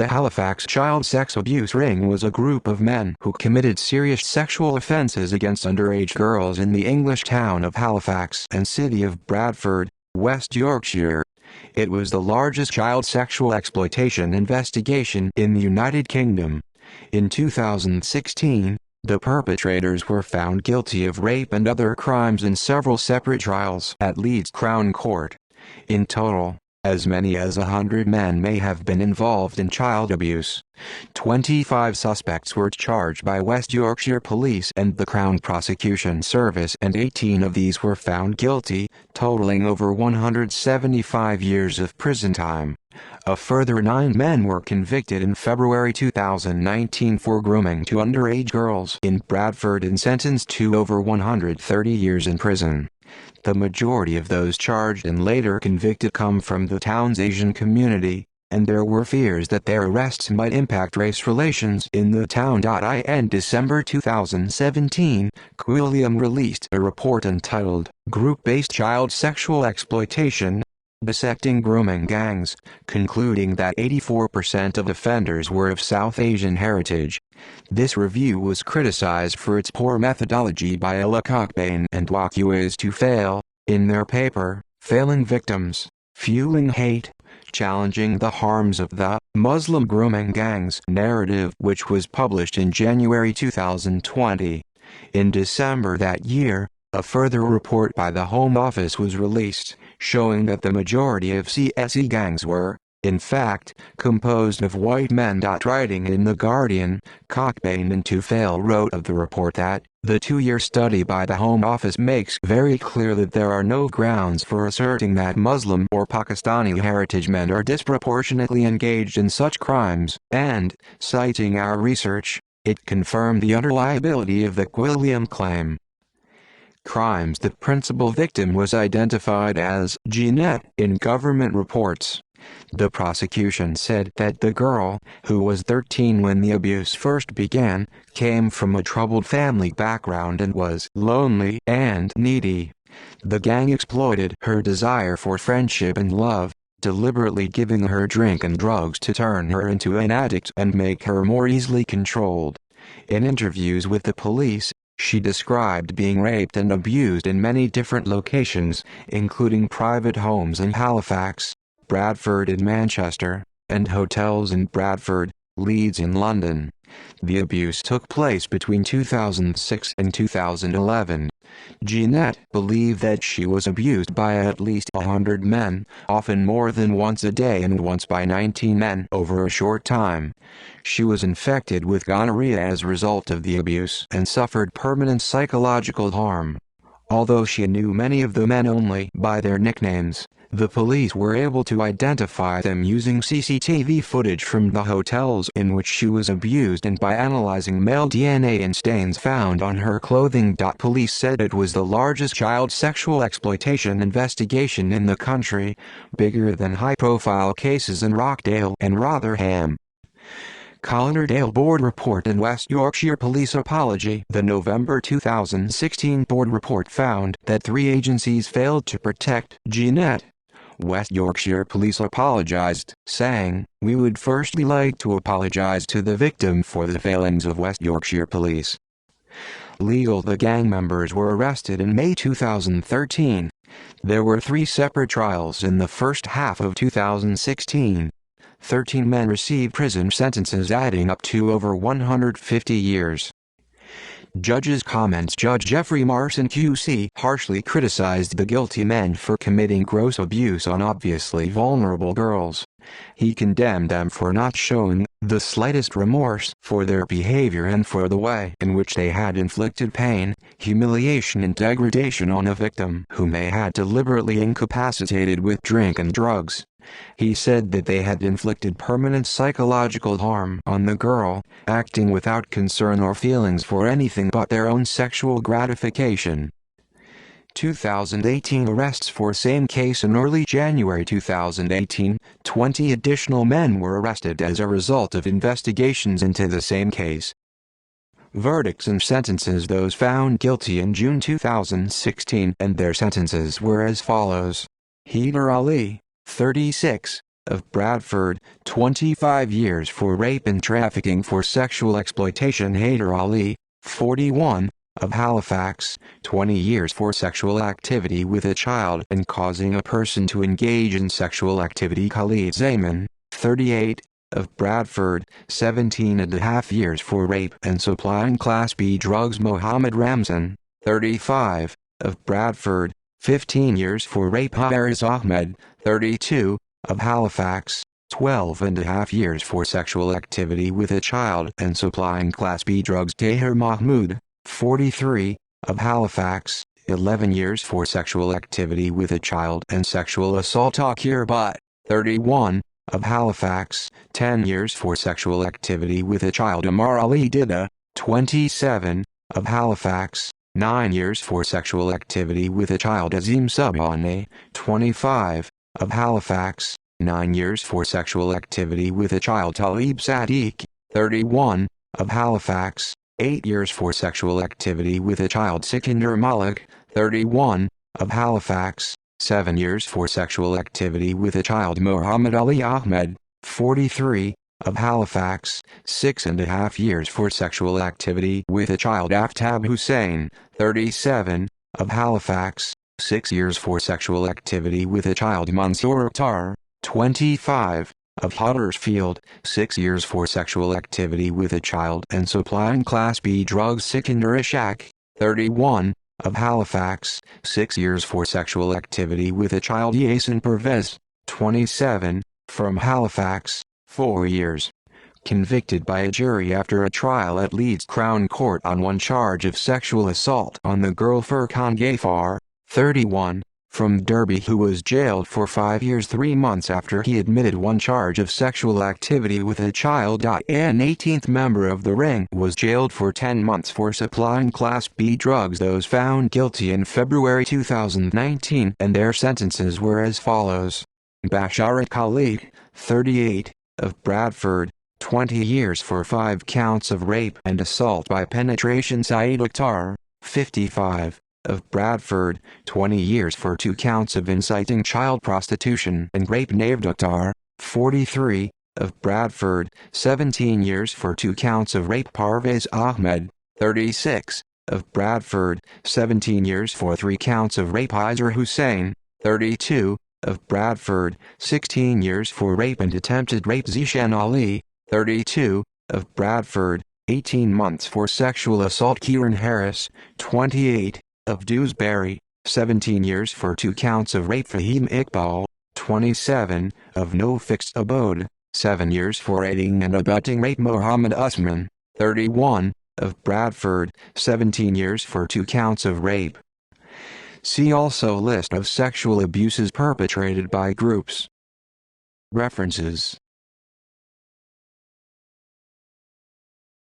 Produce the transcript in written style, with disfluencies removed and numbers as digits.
The Halifax child sex abuse ring was a group of men who committed serious sexual offences against underage girls in the English town of Halifax and city of Bradford, West Yorkshire. It was the largest child sexual exploitation investigation in the United Kingdom. In 2016, the perpetrators were found guilty of rape and other crimes in several separate trials at Leeds Crown Court. In total, as many as 100 men may have been involved in child abuse. 25 suspects were charged by West Yorkshire Police and the Crown Prosecution Service, and 18 of these were found guilty, totaling over 175 years of prison time. A further 9 men were convicted in February 2019 for grooming to underage girls in Bradford and sentenced to over 130 years in prison. The majority of those charged and later convicted come from the town's Asian community, and there were fears that their arrests might impact race relations in the town. In December 2017, Quilliam released a report entitled "Group-Based Child Sexual Exploitation: Dissecting Grooming Gangs," concluding that 84% of offenders were of South Asian heritage. This review was criticized for its poor methodology by Ella Cockbain and Wakuas to Fail, in their paper, Failing Victims, Fueling Hate, Challenging the Harms of the Muslim Grooming Gangs narrative, which was published in January 2020. In December that year, a further report by the Home Office was released, showing that the majority of CSE gangs were, in fact, composed of white men. Writing in The Guardian, Cockbain and Tufale wrote of the report that, "The 2-year study by the Home Office makes very clear that there are no grounds for asserting that Muslim or Pakistani heritage men are disproportionately engaged in such crimes, and, citing our research, it confirmed the unreliability of the Quilliam claim." Crimes. The principal victim was identified as Jeanette in government reports. The prosecution said that the girl, who was 13 when the abuse first began, came from a troubled family background and was lonely and needy. The gang exploited her desire for friendship and love, deliberately giving her drink and drugs to turn her into an addict and make her more easily controlled. In interviews with the police, she described being raped and abused in many different locations, including private homes in Halifax, Bradford and Manchester, and hotels in Bradford, Leeds and London. The abuse took place between 2006 and 2011. Jeanette believed that she was abused by at least 100 men, often more than once a day and once by 19 men over a short time. She was infected with gonorrhea as a result of the abuse and suffered permanent psychological harm. Although she knew many of the men only by their nicknames, the police were able to identify them using CCTV footage from the hotels in which she was abused and by analyzing male DNA and stains found on her clothing. Police said it was the largest child sexual exploitation investigation in the country, bigger than high-profile cases in Rockdale and Rotherham. Colindale Board Report and West Yorkshire Police Apology. The November 2016 Board Report found that 3 agencies failed to protect Jeanette. West Yorkshire Police apologized, saying, "We would firstly like to apologize to the victim for the failings of West Yorkshire Police." Legal. The gang members were arrested in May 2013. There were 3 separate trials in the first half of 2016. 13 men received prison sentences adding up to over 150 years. Judges' comments. Judge Jeffrey Marson QC harshly criticized the guilty men for committing gross abuse on obviously vulnerable girls. He condemned them for not showing the slightest remorse for their behavior and for the way in which they had inflicted pain, humiliation and degradation on a victim whom they had deliberately incapacitated with drink and drugs. He said that they had inflicted permanent psychological harm on the girl, acting without concern or feelings for anything but their own sexual gratification. 2018 arrests for same case. In early January 2018, 20 additional men were arrested as a result of investigations into the same case. Verdicts and sentences. Those found guilty in June 2016 and their sentences were as follows. Heater Ali, 36, of Bradford, 25 years for rape and trafficking for sexual exploitation. Haider Ali, 41, of Halifax, 20 years for sexual activity with a child and causing a person to engage in sexual activity. Khalid Zaman, 38, of Bradford, 17.5 years for rape and supplying Class B drugs. Mohammed Ramzan, 35, of Bradford, 15 years for rape. Haris Ahmed, 32, of Halifax, 12.5 years for sexual activity with a child and supplying Class B drugs. Tahir Mahmood, 43, of Halifax, 11 years for sexual activity with a child and sexual assault. Akir Butt, 31, of Halifax, 10 years for sexual activity with a child. Amar Ali Dida, 27, of Halifax, 9 years for sexual activity with a child. Azim Subhane, 25, of Halifax, 9 years for sexual activity with a child. Talib Sadiq, 31, of Halifax, 8 years for sexual activity with a child. Sikandar Malik, 31, of Halifax, 7 years for sexual activity with a child. Muhammad Ali Ahmed, 43, of Halifax, 6.5 years for sexual activity with a child. Aftab Hussain, 37, of Halifax, 6 years for sexual activity with a child. Mansour Akhtar, 25, of Huddersfield, 6 years for sexual activity with a child and supplying Class B drugs. Sikandar Ishaq, 31, of Halifax, 6 years for sexual activity with a child. Yasin Pervez, 27, from Halifax, 4 years. Convicted by a jury after a trial at Leeds Crown Court on one charge of sexual assault on the girl Furqan Ghaffar, 31, from Derby, who was jailed for 5 years 3 months after he admitted one charge of sexual activity with a child. An 18th member of the ring was jailed for 10 months for supplying Class B drugs. Those found guilty in February 2019 and their sentences were as follows. Basharat Khalid, 38, of Bradford, 20 years for 5 counts of rape and assault by penetration. Saeed Akhtar, 55, of Bradford, 20 years for 2 counts of inciting child prostitution and rape. Naved Akhtar, 43, of Bradford, 17 years for 2 counts of rape. Parvez Ahmed, 36, of Bradford, 17 years for 3 counts of rape. Izar Hussain, 32, of Bradford, 16 years for rape and attempted rape. Zishan Ali, 32, of Bradford, 18 months for sexual assault. Kieran Harris, 28, of Dewsbury, 17 years for 2 counts of rape. Fahim Iqbal, 27, of No Fixed Abode, 7 years for aiding and abetting rape. Mohammed Usman, 31, of Bradford, 17 years for 2 counts of rape. See also list of sexual abuses perpetrated by groups. References